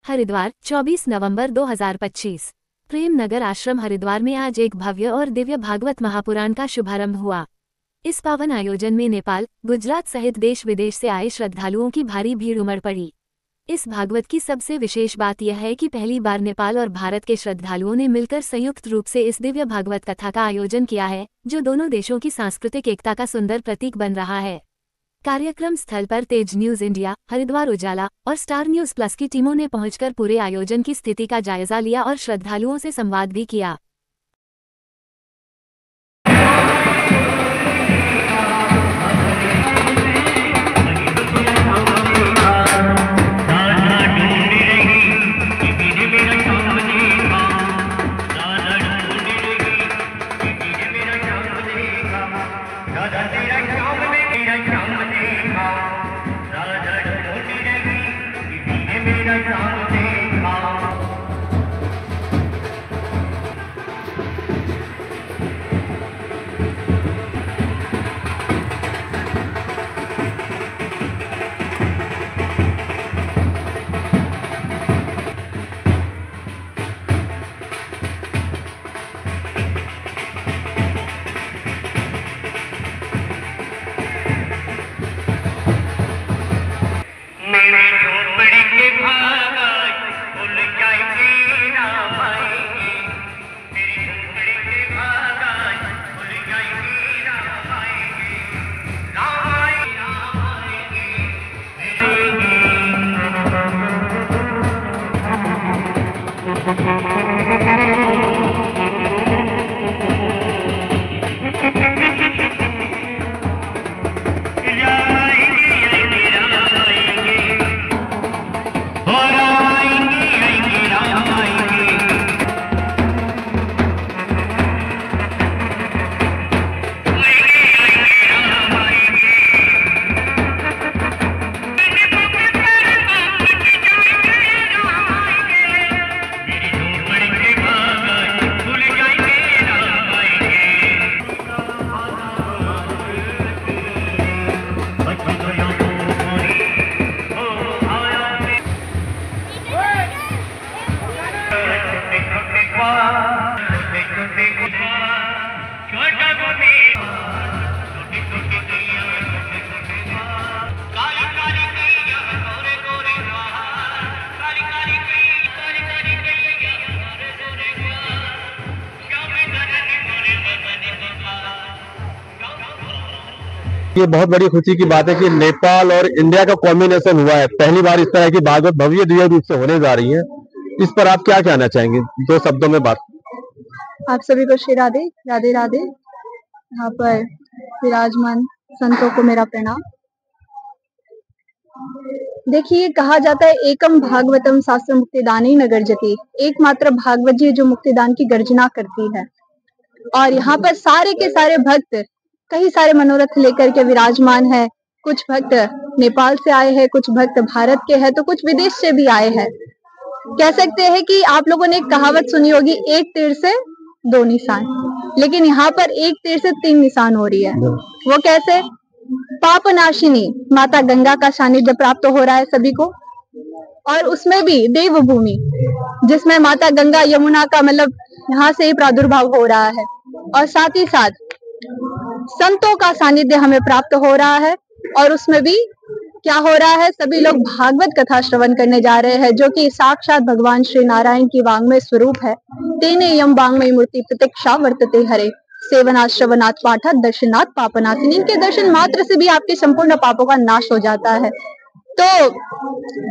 हरिद्वार 24 नवंबर 2025। प्रेम नगर आश्रम हरिद्वार में आज एक भव्य और दिव्य भागवत महापुराण का शुभारंभ हुआ। इस पावन आयोजन में नेपाल, गुजरात सहित देश विदेश से आए श्रद्धालुओं की भारी भीड़ उमड़ पड़ी। इस भागवत की सबसे विशेष बात यह है कि पहली बार नेपाल और भारत के श्रद्धालुओं ने मिलकर संयुक्त रूप से इस दिव्य भागवत कथा का आयोजन किया है, जो दोनों देशों की सांस्कृतिक एकता का सुंदर प्रतीक बन रहा है। कार्यक्रम स्थल पर तेज न्यूज इंडिया, हरिद्वार उजाला और स्टार न्यूज प्लस की टीमों ने पहुंचकर पूरे आयोजन की स्थिति का जायजा लिया और श्रद्धालुओं से संवाद भी किया। ये बहुत बड़ी खुशी की बात है कि नेपाल और इंडिया का कॉम्बिनेशन हुआ है। पहली बार इस तरह की भागवत भव्य दिव्य रूप से होने जा रही है। इस पर आप क्या कहना चाहेंगे, दो शब्दों में बात? आप सभी को श्री राधे राधे राधे। यहाँ पर विराजमान संतों को मेरा प्रणाम। देखिए, कहा जाता है एकम भागवतम शास्त्र मुक्तिदानी न गर्जति, एकमात्र भागवत जी जो मुक्तिदान की गर्जना करती है। और यहाँ पर सारे के सारे भक्त कई सारे मनोरथ लेकर के विराजमान है। कुछ भक्त नेपाल से आए हैं, कुछ भक्त भारत के हैं, तो कुछ विदेश से भी आए हैं। कह सकते हैं कि आप लोगों ने एक कहावत सुनी होगी, एक तीर से दो निशान, लेकिन यहाँ पर एक तीर से तीन निशान हो रही है। वो कैसे? पापनाशिनी माता गंगा का सानिध्य प्राप्त हो रहा है सभी को, और उसमें भी देवभूमि जिसमें माता गंगा यमुना का मतलब यहाँ से ही प्रादुर्भाव हो रहा है, और साथ ही साथ संतों का सानिध्य हमें प्राप्त हो रहा है। और उसमें भी क्या हो रहा है, सभी लोग भागवत कथा श्रवण करने जा रहे हैं, जो कि साक्षात भगवान श्री नारायण की वांग्मय स्वरूप है। तेने यम वांग्मय मूर्ति प्रत्यक्षा वर्तते हरे, सेवनात् श्रवणात् पाठात् दर्शनात् पापनाशिनी। इनके दर्शन मात्र से भी आपके संपूर्ण पापों का नाश हो जाता है। तो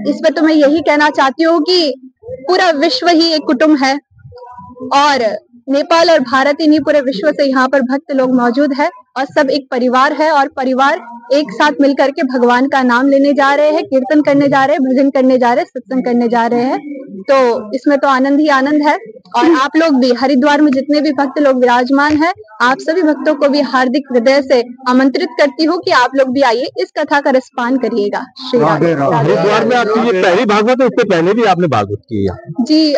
इस पर तो मैं यही कहना चाहती हूँ कि पूरा विश्व ही एक कुटुंब है, और नेपाल और भारत ही नहीं, पूरे विश्व से यहाँ पर भक्त लोग मौजूद है, और सब एक परिवार है। और परिवार एक साथ मिलकर के भगवान का नाम लेने जा रहे हैं, कीर्तन करने जा रहे हैं, भजन करने जा रहे हैं, सत्संग करने जा रहे हैं। तो इसमें तो आनंद ही आनंद है। और आप लोग भी हरिद्वार में जितने भी भक्त लोग विराजमान हैं, आप सभी भक्तों को भी हार्दिक हृदय से आमंत्रित करती हूँ कि आप लोग भी आइए, इस कथा का रसपान करिएगा। श्री राधे। हरिद्वार में आपकी ये पहली भागवत है, उससे पहले भी आपने भागवत की है? जी,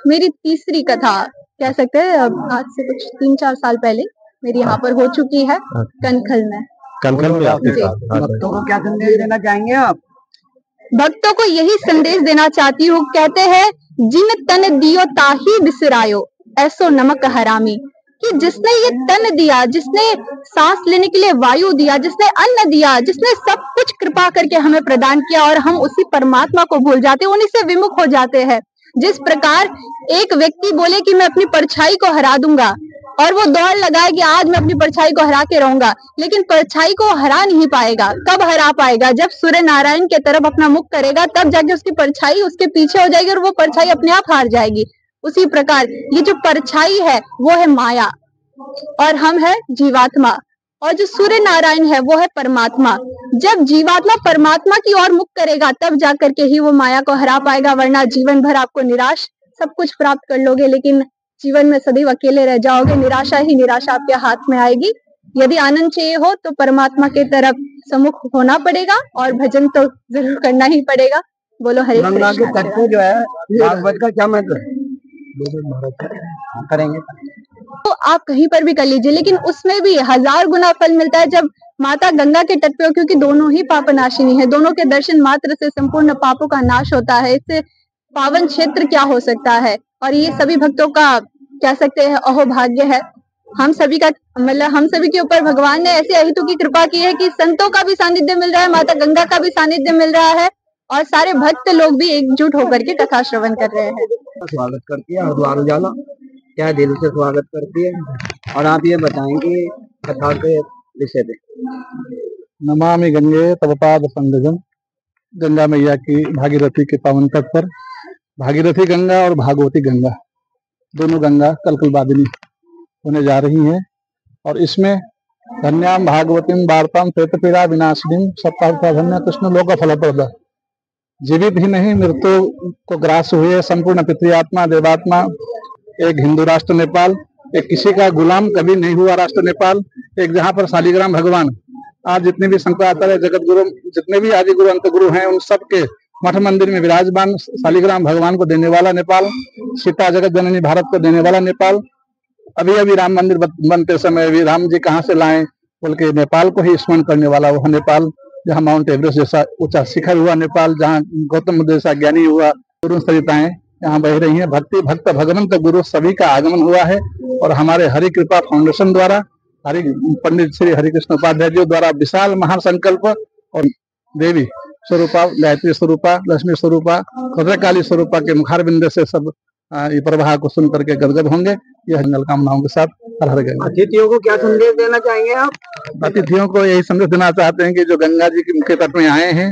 मेरी तीसरी कथा कह सकते हैं। आज से कुछ 3-4 साल पहले मेरी यहाँ पर हो चुकी है, कनखल में। कनखल में आपके साथ भक्तों को क्या संदेश देना चाहेंगे आप? भक्तों को यही संदेश देना चाहती हूँ। कहते हैं जिन तन दियो ताही बिसरायो, ऐसो नमक हरामी, कि जिसने ये तन दिया, जिसने सांस लेने के लिए वायु दिया, जिसने अन्न दिया, जिसने सब कुछ कृपा करके हमें प्रदान किया, और हम उसी परमात्मा को भूल जाते हैं, उन्हीं से विमुख हो जाते हैं। जिस प्रकार एक व्यक्ति बोले कि मैं अपनी परछाई को हरा दूंगा, और वो दौड़ लगाए कि आज मैं अपनी परछाई को हरा के रहूंगा, लेकिन परछाई को हरा नहीं पाएगा। कब हरा पाएगा? जब सूर्य नारायण के तरफ अपना मुख करेगा, तब जाके उसकी परछाई उसके पीछे हो जाएगी और वो परछाई अपने आप हार जाएगी। उसी प्रकार ये जो परछाई है वो है माया, और हम है जीवात्मा, और जो सूर्य नारायण है वो है परमात्मा। जब जीवात्मा परमात्मा की ओर मुख करेगा, तब जाकर के ही वो माया को हरा पाएगा, वरना जीवन भर आपको निराश सब कुछ प्राप्त कर लोगे, लेकिन जीवन में सदैव अकेले रह जाओगे। निराशा ही निराशा आपके हाथ में आएगी। यदि आनंद चाहिए हो तो परमात्मा के तरफ सम्मुख होना पड़ेगा, और भजन तो जरूर करना ही पड़ेगा। बोलो हरे गंगा के कृष्ण। तट पे जो है भागवत का क्या महत्व है? करेंगे तो आप कहीं पर भी कर लीजिए, लेकिन उसमें भी 1000 गुना फल मिलता है जब माता गंगा के तट पे हो, क्योंकि दोनों ही पापनाशिनी है। दोनों के दर्शन मात्र से संपूर्ण पापों का नाश होता है। इससे पावन क्षेत्र क्या हो सकता है। और ये सभी भक्तों का कह सकते हैं अहोभाग्य है। हम सभी का मतलब हम सभी के ऊपर भगवान ने ऐसे अहितों की कृपा की है कि संतों का भी सानिध्य मिल रहा है, माता गंगा का भी सानिध्य मिल रहा है, और सारे भक्त लोग भी एकजुट होकर के कथा श्रवण कर रहे हैं। स्वागत करती है हरिद्वार उजाला, क्या दिल से स्वागत करती है। और आप ये बताएंगे कथा के विषय पे। नमामि गंगे तव पाद पंकजम। गंगा मैया की भागीरथी के पावन तट पर भागीरथी गंगा और भागवती गंगा, दोनों गंगा कलकलबादिनी होने जा रही हैं। और इसमें धन्याम भागवतीम वार्ताम प्रेतपीड़ा विनाशिनीम सप्ताह धन्य कृष्ण लोक फलप्रद। जीवित ही नहीं, मृत्यु को ग्रास हुए संपूर्ण पितृआत्मा देवात्मा, एक हिंदू राष्ट्र नेपाल, एक किसी का गुलाम कभी नहीं हुआ राष्ट्र नेपाल, एक जहाँ पर शालिग्राम भगवान, आज जितने भी शंकराचार्य जगत गुरु, जितने भी आदि गुरु अंत गुरु हैं, उन सबके मठ मंदिर में विराजमान शालिग्राम भगवान को देने वाला नेपाल, सीता जगत जननी भारत को देने वाला नेपाल। अभी अभी राम मंदिर बनते समय भी राम जी कहाँ से लाए बोल के नेपाल को ही स्मरण करने वाला वह नेपाल, जहाँ माउंट एवरेस्ट जैसा ऊंचा शिखर हुआ नेपाल, जहाँ गौतम बुद्ध जैसा ज्ञानी हुआ, गुरु सरिताएं यहाँ बह रही हैं। भक्ति भक्त भगवंत गुरु सभी का आगमन हुआ है। और हमारे हरि कृपा फाउंडेशन द्वारा पंडित श्री हरिकृष्ण उपाध्याय जी द्वारा विशाल महासंकल्प, और देवी स्वरूपा, गायत्री स्वरूपा, लक्ष्मी स्वरूपा, भद्रकाली स्वरूपा के मुखार बिंदु से सब ये प्रवाह को सुन करके गदगद होंगे। यह मंगल कामनाओं के साथ हर हर गंगा। अतिथियों को क्या संदेश देना चाहेंगे आप? अतिथियों को यही संदेश देना चाहते हैं कि जो गंगा जी के तट में आए हैं,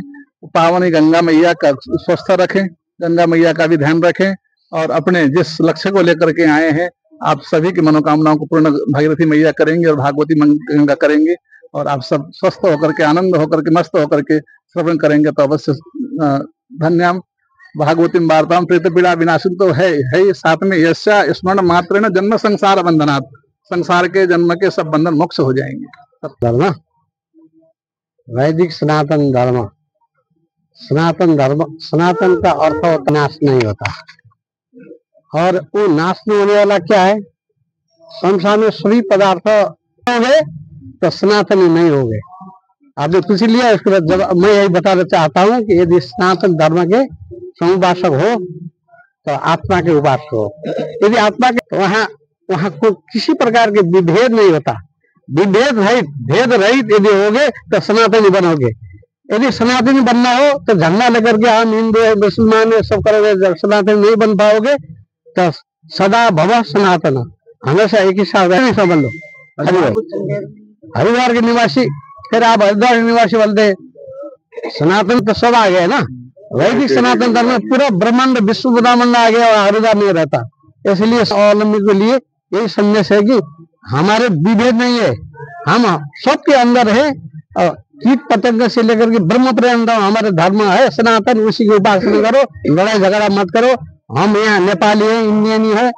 पावन गंगा मैया का स्वस्थ रखें, गंगा मैया का भी ध्यान रखें, और अपने जिस लक्ष्य को लेकर के आए हैं आप सभी की मनोकामनाओं को पूर्ण भागीरथी मैया करेंगे और भागवती गंगा करेंगे, और आप सब स्वस्थ होकर के, आनंद होकर के, मस्त होकर के श्रवण करेंगे तो अवश्य धन्याम भागवतीम वार्ताम प्रेतपीड़ा विनाशिनी तो है साथ में यस्या स्मरण मात्र न जन्म संसार बंधनात्, संसार के जन्म के सब बंधन मोक्ष हो जाएंगे। धर्म वैदिक सनातन धर्म, सनातन धर्म, सनातन का अर्थ होता नाश नहीं होता, और वो नाश नहीं होने वाला क्या है? संसार में सभी पदार्थ होंगे तो सनातनी नहीं होंगे। आपने पूछ लिया, उसके बाद जब मैं यही बताना चाहता हूँ कि यदि सनातन धर्म के समुपासक हो तो आत्मा के उपासक हो। यदि आत्मा के वहाँ कोई किसी प्रकार के विभेद नहीं होता, विभेद रहित, भेद रहित यदि होगे तो सनातनी बनोगे। यदि सनातनी बनना हो तो झंडा लेकर के हम हिंदू है, मुसलमान है, सब करोगे, सनातनी नहीं बन पाओगे तो सदा भव सनातन, हमेशा एक ही साथ बन लो। हरिद्वार के निवासी, फिर आप हरिद्वार के निवासी बोलते, सनातन तो सब आ गए ना। वैदिक सनातन धर्म में पूरा ब्रह्मांड विश्व ब्रह्मांड आ गया और हरिद्वार नहीं रहता। इसलिए अवलंबी के लिए यही संदेश है कि हमारे विभेद नहीं है, हम सबके अंदर है। कीट पतंग से लेकर के ब्रह्म पर्यंत हमारे धर्म है सनातन, उसी की उपासना करो, लड़ाई झगड़ा मत करो। हम यहाँ नेपाली है, इंडियन है,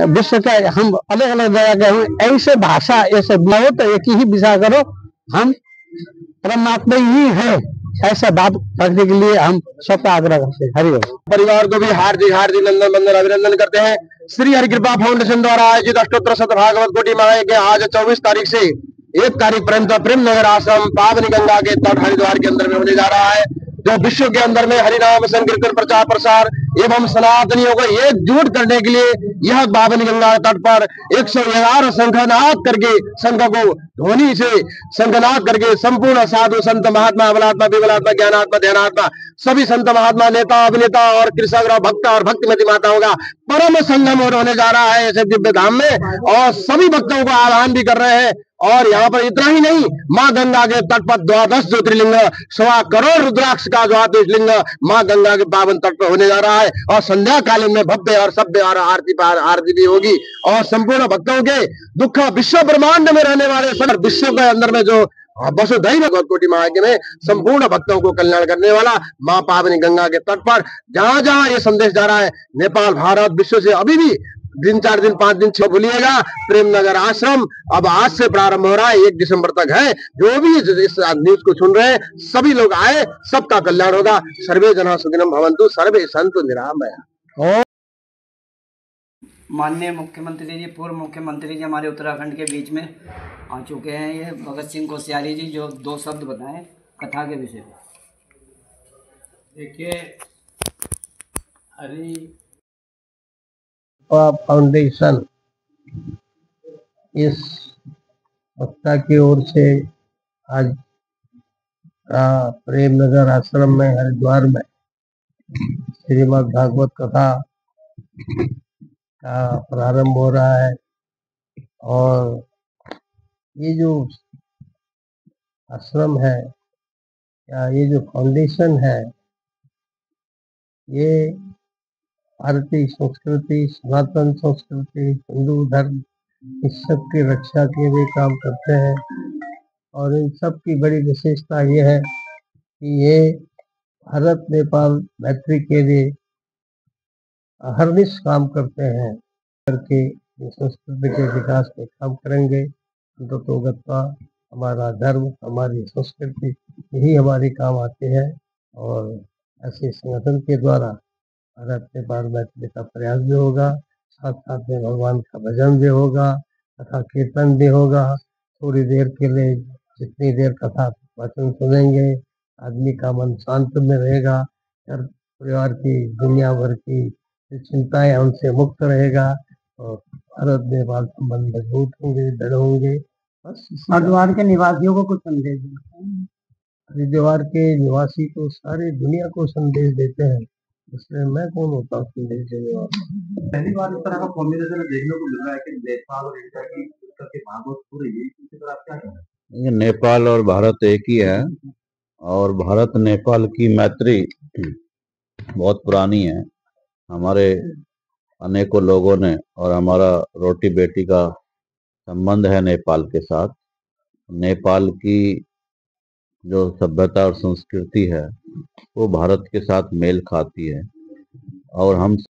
विश्व का हम अलग अलग जगह के हैं, ऐसे भाषा ऐसे बहुत एक ही विचार करो, हम परमात्मा ही है, ऐसा बात रखने के लिए हम सबका आग्रह करते हैं। हरिओम। परिवार को भी हार्दिक हार्दिक नंदन बंदन अभिनंदन करते हैं। श्री हरि कृपा फाउंडेशन द्वारा आयोजित अष्टोत्तर शत भागवत कोटि महायज्ञ आज 24 तारीख से 1 तारीख पर्यंत प्रेम नगर आश्रम पावनी गंगा के तट हरिद्वार के अंदर में होने जा रहा है। जो विश्व के अंदर में हरिनाम संकीर्तन प्रचार प्रसार एवं सनातनियों को एकजुट करने के लिए यह पावन गंगा तट पर 111 शंखनाद करके शंख को ध्वनि से शंखनाद करके संपूर्ण साधु संत महात्मा अबलात्मा विबलात्मा ज्ञानात्मा ध्यानात्मा सभी संत महात्मा नेता अभिनेता और कृषक और भक्त और भक्तिमती माताओं का परम संगम होने जा रहा है ऐसे दिव्य धाम में, और सभी भक्तों को आह्वान भी कर रहे हैं। और यहाँ पर इतना ही नहीं, माँ गंगा के तट पर 12 ज्योतिर्लिंग 1.25 करोड़ रुद्राक्ष का जो लिंग माँ गंगा के पावन तट पर होने जा रहा है, और संध्या कालीन में भव्य और सभ्य और आरती भी होगी, और संपूर्ण भक्तों के दुख विश्व ब्रह्मांड में रहने वाले सब विश्व के अंदर में जो वसुधैव कोटि महायज्ञ में संपूर्ण भक्तों को कल्याण करने वाला माँ पावनी गंगा के तट पर जहां जहां ये संदेश जा रहा है, नेपाल भारत विश्व से अभी भी 3 4 दिन 5 दिन 6 भूलिएगा, प्रेम नगर आश्रम अब आज से प्रारंभ हो रहा है, 1 दिसंबर तक है। जो भी इस न्यूज को सुन रहे हैं सभी लोग आए, सबका कल्याण होगा। सर्वे जना सुखिनम भवन्तु, सर्वे सन्तु निरामया। माननीय मुख्यमंत्री जी, पूर्व मुख्यमंत्री जी हमारे उत्तराखंड के बीच में आ चुके हैं। ये भगत सिंह कोश्यारी जी जो 2 शब्द बताएं कथा के विषय में। देखिए, हरि फाउंडेशन इस वक्ता की ओर से आज प्रेम नगर आश्रम में हरिद्वार में श्रीमद् भागवत कथा का प्रारंभ हो रहा है। और ये जो आश्रम है या ये जो फाउंडेशन है, ये भारतीय संस्कृति, सनातन संस्कृति, हिंदू धर्म, इस सब की रक्षा के लिए काम करते हैं। और इन सब की बड़ी विशेषता ये है कि ये भारत नेपाल मैत्री के लिए अहर्निश काम करते हैं, करके संस्कृति के विकास में काम करेंगे। अंततोगत्वा हमारा धर्म, हमारी संस्कृति यही हमारी काम आती है। और ऐसे संगठन के द्वारा भारत नेपाल मैत्री का प्रयास भी होगा, साथ साथ में भगवान का भजन भी होगा, कथा कीर्तन भी होगा। थोड़ी देर के लिए जितनी देर कथा वचन सुनेंगे, आदमी का मन शांत में रहेगा, घर परिवार की दुनिया भर की चिंताएं उनसे मुक्त रहेगा, और भारत नेपाल संबंध मजबूत होंगे, दृढ़ होंगे। बस हरिद्वार के निवासियों को कुछ संदेश हरिद्वार के निवासी तो सारी दुनिया को संदेश देते हैं, इसलिए मैं कौन होता हूँ संदेश देने वाला। पहली बार इस तरह का कॉम्बिनेशन देखने को मिल रहा है कि नेपाल और इंडिया की भागवत हो रही है, इसी तरह आप क्या कहें? ये नेपाल और भारत एक ही है, और भारत नेपाल की मैत्री बहुत पुरानी है। हमारे अनेकों लोगों ने, और हमारा रोटी बेटी का संबंध है नेपाल के साथ। नेपाल की जो सभ्यता और संस्कृति है वो भारत के साथ मेल खाती है, और हम